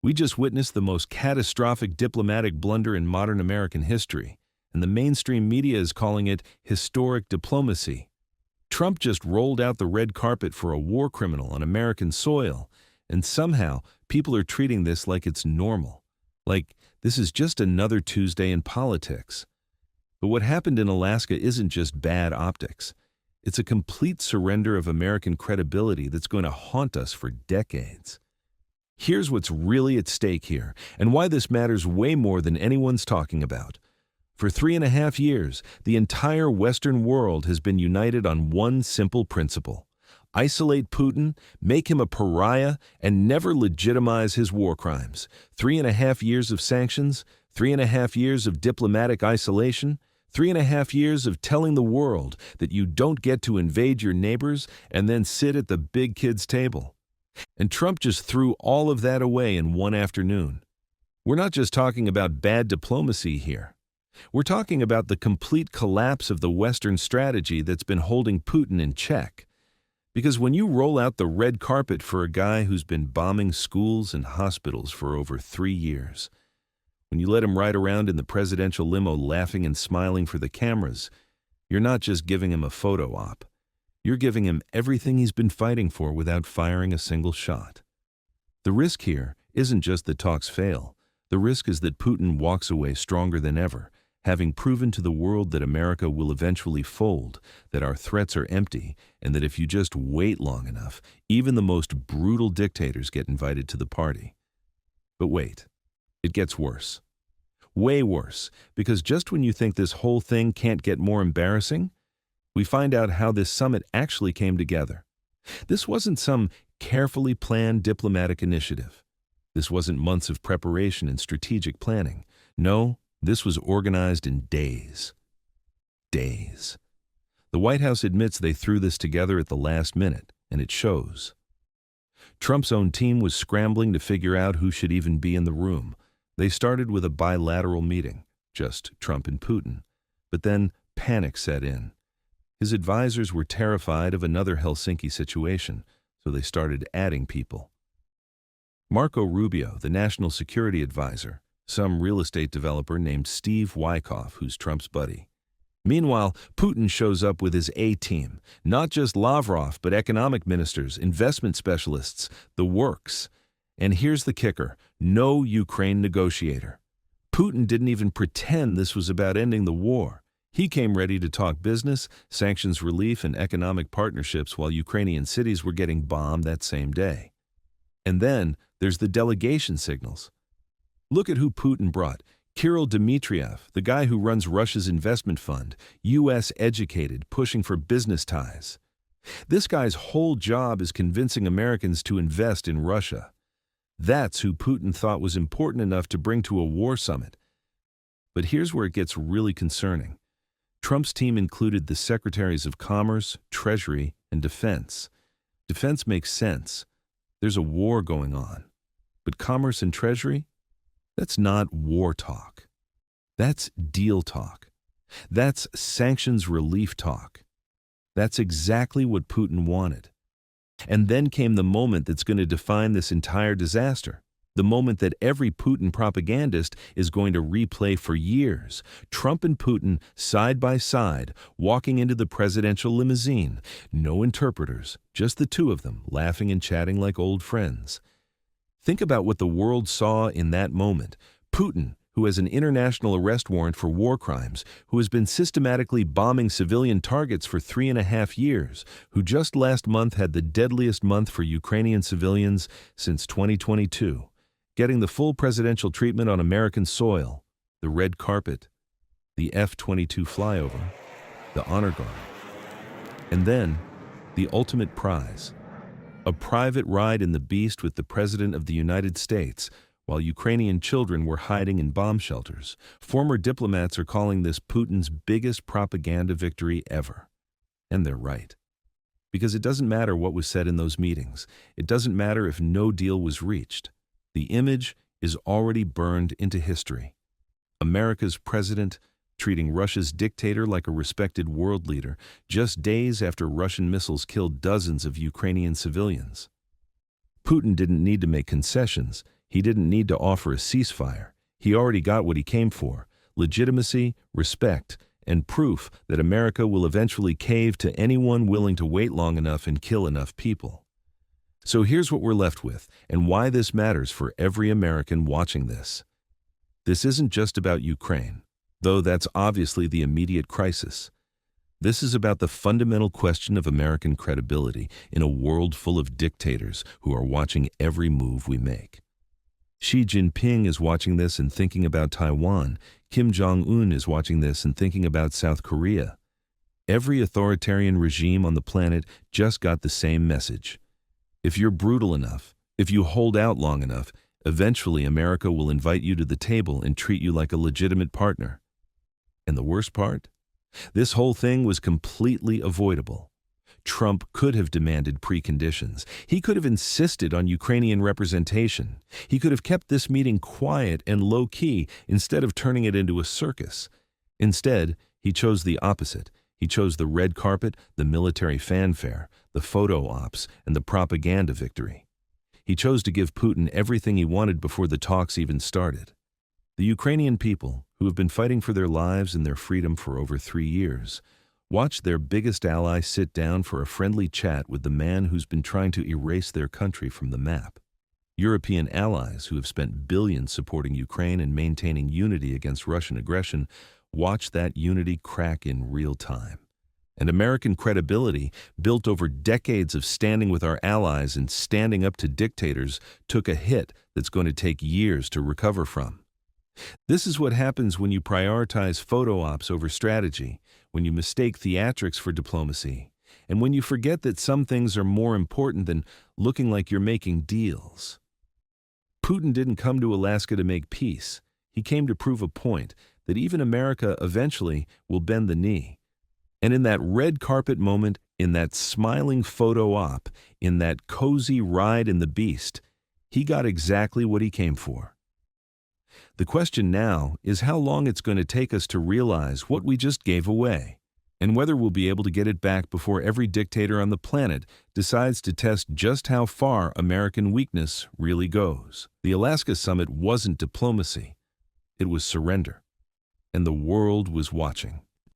We just witnessed the most catastrophic diplomatic blunder in modern American history, and the mainstream media is calling it historic diplomacy. Trump just rolled out the red carpet for a war criminal on American soil, and somehow people are treating this like it's normal. Like this is just another Tuesday in politics. But what happened in Alaska isn't just bad optics. It's a complete surrender of American credibility that's going to haunt us for decades. Here's what's really at stake here, and why this matters way more than anyone's talking about. For 3.5 years, the entire Western world has been united on one simple principle: isolate Putin, make him a pariah, and never legitimize his war crimes. 3.5 years of sanctions, 3.5 years of diplomatic isolation, 3.5 years of telling the world that you don't get to invade your neighbors and then sit at the big kids' table. And Trump just threw all of that away in one afternoon. We're not just talking about bad diplomacy here. We're talking about the complete collapse of the Western strategy that's been holding Putin in check. Because when you roll out the red carpet for a guy who's been bombing schools and hospitals for over 3 years, when you let him ride around in the presidential limo laughing and smiling for the cameras, you're not just giving him a photo op. You're giving him everything he's been fighting for without firing a single shot. The risk here isn't just that talks fail. The risk is that Putin walks away stronger than ever, having proven to the world that America will eventually fold, that our threats are empty, and that if you just wait long enough, even the most brutal dictators get invited to the party. But wait, it gets worse. Way worse, because just when you think this whole thing can't get more embarrassing, we find out how this summit actually came together. This wasn't some carefully planned diplomatic initiative. This wasn't months of preparation and strategic planning. No, this was organized in days. Days. The White House admits they threw this together at the last minute, and it shows. Trump's own team was scrambling to figure out who should even be in the room. They started with a bilateral meeting, just Trump and Putin. But then panic set in. His advisors were terrified of another Helsinki situation, so they started adding people. Marco Rubio, the national security advisor, some real estate developer named Steve Wyckoff, who's Trump's buddy. Meanwhile, Putin shows up with his A-team, not just Lavrov, but economic ministers, investment specialists, the works. And here's the kicker: no Ukraine negotiator. Putin didn't even pretend this was about ending the war. He came ready to talk business, sanctions relief, and economic partnerships while Ukrainian cities were getting bombed that same day. And then there's the delegation signals. Look at who Putin brought. Kirill Dmitriev, the guy who runs Russia's investment fund, U.S. educated, pushing for business ties. This guy's whole job is convincing Americans to invest in Russia. That's who Putin thought was important enough to bring to a war summit. But here's where it gets really concerning. Trump's team included the Secretaries of Commerce, Treasury, and Defense. Defense makes sense. There's a war going on. But Commerce and Treasury? That's not war talk. That's deal talk. That's sanctions relief talk. That's exactly what Putin wanted. And then came the moment that's going to define this entire disaster. The moment that every Putin propagandist is going to replay for years. Trump and Putin side by side, walking into the presidential limousine. No interpreters, just the two of them, laughing and chatting like old friends. Think about what the world saw in that moment. Putin, who has an international arrest warrant for war crimes, who has been systematically bombing civilian targets for 3.5 years, who just last month had the deadliest month for Ukrainian civilians since 2022. Getting the full presidential treatment on American soil, the red carpet, the F-22 flyover, the honor guard, and then the ultimate prize, a private ride in the Beast with the President of the United States, while Ukrainian children were hiding in bomb shelters. Former diplomats are calling this Putin's biggest propaganda victory ever. And they're right. Because it doesn't matter what was said in those meetings. It doesn't matter if no deal was reached. The image is already burned into history. America's president treating Russia's dictator like a respected world leader just days after Russian missiles killed dozens of Ukrainian civilians. Putin didn't need to make concessions. He didn't need to offer a ceasefire. He already got what he came for: legitimacy, respect, and proof that America will eventually cave to anyone willing to wait long enough and kill enough people. So here's what we're left with, and why this matters for every American watching this. This isn't just about Ukraine, though that's obviously the immediate crisis. This is about the fundamental question of American credibility in a world full of dictators who are watching every move we make. Xi Jinping is watching this and thinking about Taiwan. Kim Jong-un is watching this and thinking about South Korea. Every authoritarian regime on the planet just got the same message. If you're brutal enough, if you hold out long enough, eventually America will invite you to the table and treat you like a legitimate partner. And the worst part? This whole thing was completely avoidable. Trump could have demanded preconditions. He could have insisted on Ukrainian representation. He could have kept this meeting quiet and low-key instead of turning it into a circus. Instead, he chose the opposite. He chose the red carpet, the military fanfare, the photo ops, and the propaganda victory. He chose to give Putin everything he wanted before the talks even started. The Ukrainian people, who have been fighting for their lives and their freedom for over 3 years, watched their biggest ally sit down for a friendly chat with the man who's been trying to erase their country from the map. European allies who have spent billions supporting Ukraine and maintaining unity against Russian aggression watched that unity crack in real time. And American credibility, built over decades of standing with our allies and standing up to dictators, took a hit that's going to take years to recover from. This is what happens when you prioritize photo ops over strategy, when you mistake theatrics for diplomacy, and when you forget that some things are more important than looking like you're making deals. Putin didn't come to Alaska to make peace. He came to prove a point that even America eventually will bend the knee. And in that red carpet moment, in that smiling photo op, in that cozy ride in the beast, he got exactly what he came for. The question now is how long it's going to take us to realize what we just gave away, and whether we'll be able to get it back before every dictator on the planet decides to test just how far American weakness really goes. The Alaska summit wasn't diplomacy. It was surrender. And the world was watching.